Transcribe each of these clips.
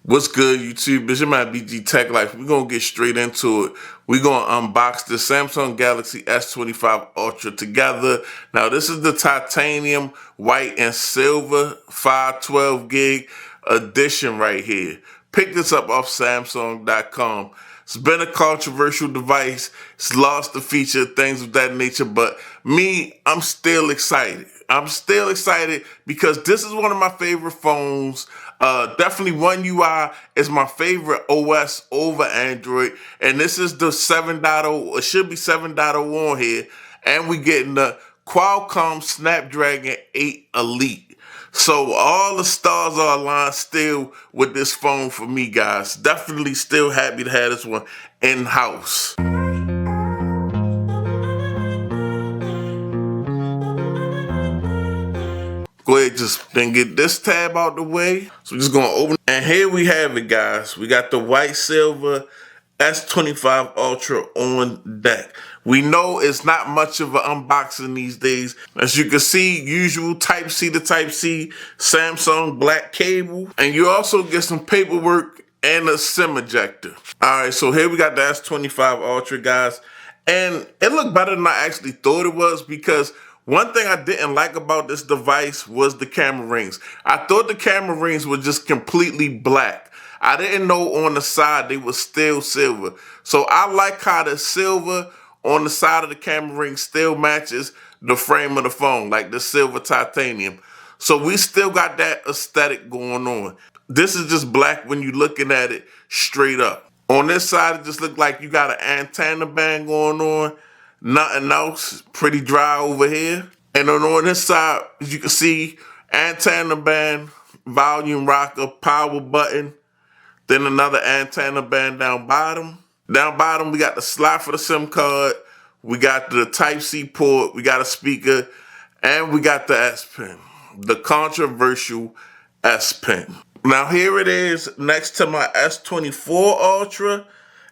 What's good, YouTube? It's your man BG Tech Life. We're gonna get straight into it. We're gonna unbox the Samsung Galaxy S25 Ultra together. Now, this is the titanium, white, and silver 512 gig edition right here. Pick this up off Samsung.com. It's been a controversial device. It's lost the feature, things of that nature. But me, I'm still excited. I'm still excited because this is one of my favorite phones. Definitely One UI is my favorite OS over Android. And this is the 7.0, it should be 7.0 on here. And we getting the Qualcomm Snapdragon 8 Elite. So all the stars are aligned still with this phone for me, guys. Definitely still happy to have this one in-house. Go ahead, just then get this tab out the way. So we're just gonna open, and here we have it, guys. We got the white silver S25 Ultra on deck. We know it's not much of an unboxing these days. As you can see, usual Type-C to Type-C, Samsung black cable, and you also get some paperwork and a SIM ejector. All right, so here we got the S25 Ultra, guys. And it looked better than I actually thought it was, because one thing I didn't like about this device was the camera rings. I thought the camera rings were just completely black. I didn't know on the side they were still silver. So I like how the silver on the side of the camera ring still matches the frame of the phone, like the silver titanium. So we still got that aesthetic going on. This is just black when you're looking at it straight up. On this side, it just looked like you got an antenna band going on. Nothing else. Pretty dry over here. And then on this side, as you can see, antenna band, volume rocker, power button. Then another antenna band down bottom. Down bottom, we got the slot for the SIM card. We got the Type-C port. We got a speaker. And we got the S Pen. The controversial S Pen. Now here it is next to my S24 Ultra,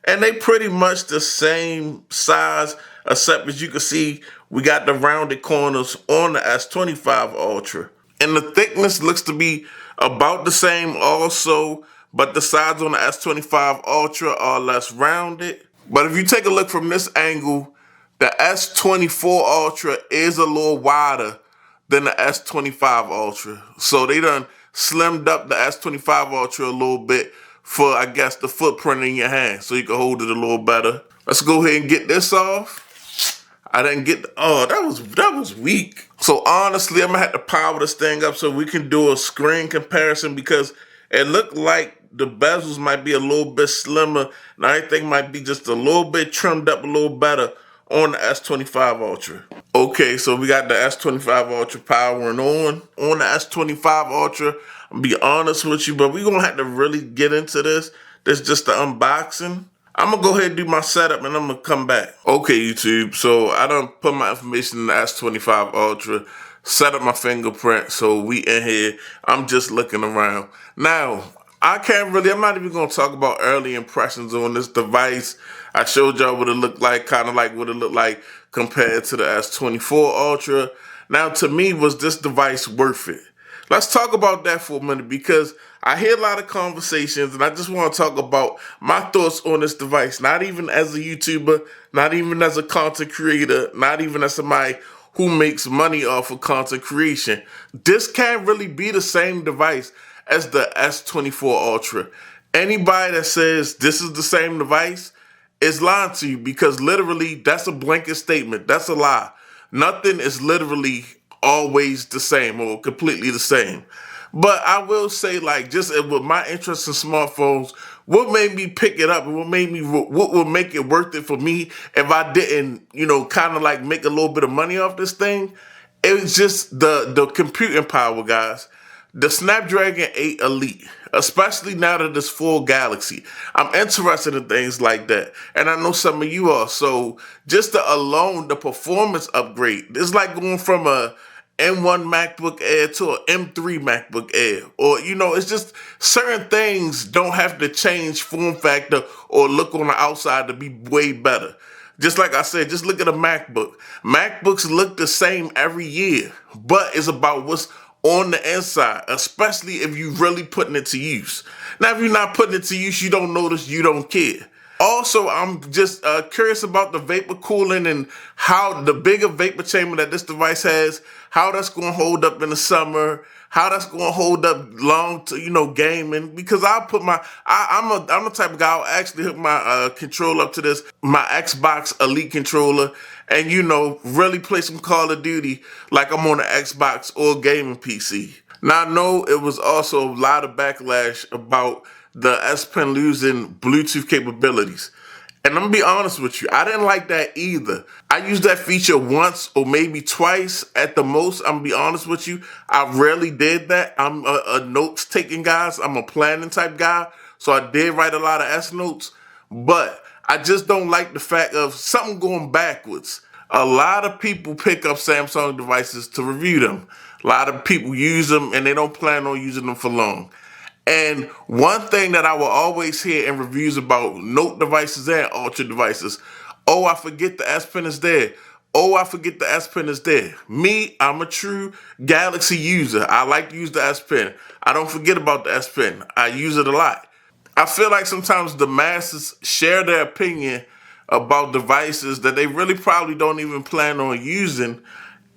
and they pretty much the same size, except as you can see, we got the rounded corners on the S25 Ultra. And the thickness looks to be about the same also, but the sides on the S25 Ultra are less rounded. But if you take a look from this angle, the S24 Ultra is a little wider than the S25 Ultra. So they done slimmed up the S25 Ultra a little bit for, I guess, the footprint in your hand, so you can hold it a little better. Let's go ahead and get this off. I didn't get that was weak. So honestly, I'm gonna have to power this thing up so we can do a screen comparison, because it looked like the bezels might be a little bit slimmer and everything might be just a little bit trimmed up a little better on the S25 Ultra. Okay, so we got the S25 Ultra powering on. On the S25 Ultra, I'm gonna be honest with you, but we're gonna have to really get into this. This is just the unboxing. I'm gonna go ahead and do my setup and I'm gonna come back. Okay, YouTube, so I done put my information in the S25 Ultra, set up my fingerprint, so we in here. I'm just looking around. Now, I'm not even gonna talk about early impressions on this device. I showed y'all what it looked like, kind of like what it looked like compared to the S24 Ultra. Now, to me, was this device worth it? Let's talk about that for a minute, because I hear a lot of conversations and I just want to talk about my thoughts on this device. Not even as a YouTuber, not even as a content creator, not even as somebody who makes money off of content creation. This can't really be the same device as the S24 Ultra. Anybody that says this is the same device is lying to you, because literally that's a blanket statement. That's a lie. Nothing is literally always the same or completely the same. But I will say, like, just with my interest in smartphones, what made me pick it up and what would make it worth it for me if I didn't, kind of like make a little bit of money off this thing, it was just the computing power, guys. The Snapdragon 8 Elite, especially now that it's full Galaxy. I'm interested in things like that, and I know some of you are. So just the performance upgrade, it's like going from a M1 MacBook Air to an M3 MacBook Air. Or, it's just certain things don't have to change form factor or look on the outside to be way better. Just like I said, just look at a MacBook. MacBooks look the same every year, but it's about what's on the inside, especially if you're really putting it to use. Now, if you're not putting it to use, you don't notice, you don't care. Also, I'm just curious about the vapor cooling and how the bigger vapor chamber that this device has, how that's going to hold up in the summer, how that's going to hold up long to, gaming. Because I'll put I'm the type of guy, I'll actually hook my controller up to my Xbox Elite controller and, really play some Call of Duty like I'm on an Xbox or gaming PC. Now, I know it was also a lot of backlash about the S Pen losing Bluetooth capabilities. And I'm gonna be honest with you, I didn't like that either. I used that feature once or maybe twice at the most. I'm gonna be honest with you, I rarely did that. I'm a notes taking guy. I'm a planning type guy. So I did write a lot of S notes, but I just don't like the fact of something going backwards. A lot of people pick up Samsung devices to review them. A lot of people use them and they don't plan on using them for long. And one thing that I will always hear in reviews about Note devices and Ultra devices, oh, I forget the S Pen is there. Oh, I forget the S Pen is there. Me, I'm a true Galaxy user. I like to use the S Pen. I don't forget about the S Pen. I use it a lot. I feel like sometimes the masses share their opinion about devices that they really probably don't even plan on using.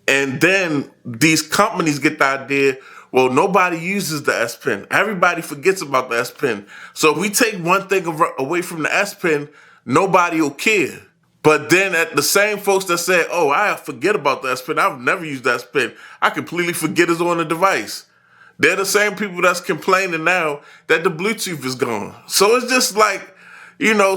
And then these companies get the idea, well, nobody uses the S Pen. Everybody forgets about the S Pen. So if we take one thing away from the S Pen, nobody will care. But then at the same folks that say, oh, I forget about the S Pen, I've never used the S Pen, I completely forget it's on the device. They're the same people that's complaining now that the Bluetooth is gone. So it's just like,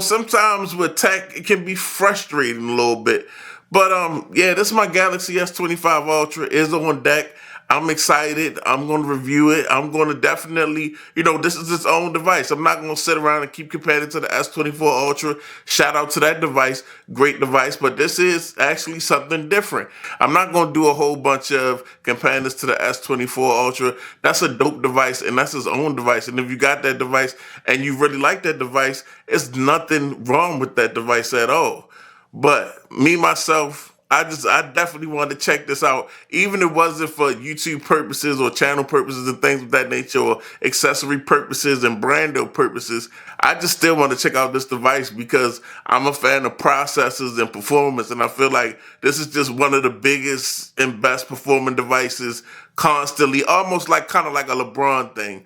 sometimes with tech, it can be frustrating a little bit. But yeah, this is my Galaxy S25 Ultra is on deck. I'm excited. I'm going to review it. I'm going to definitely, this is its own device. I'm not going to sit around and keep comparing it to the S24 Ultra. Shout out to that device. Great device. But this is actually something different. I'm not going to do a whole bunch of comparing this to the S24 Ultra. That's a dope device and that's its own device. And if you got that device and you really like that device, it's nothing wrong with that device at all. But me, myself, I definitely wanted to check this out. Even if it wasn't for YouTube purposes or channel purposes and things of that nature or accessory purposes and brando purposes, I just still want to check out this device because I'm a fan of processors and performance. And I feel like this is just one of the biggest and best performing devices constantly, almost like kind of like a LeBron thing.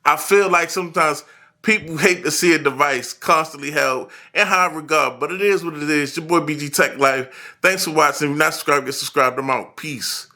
I feel like sometimes people hate to see a device constantly held in high regard, but it is what it is. Your boy BG Tech Life. Thanks for watching. If you're not subscribed, get subscribed. I'm out. Peace.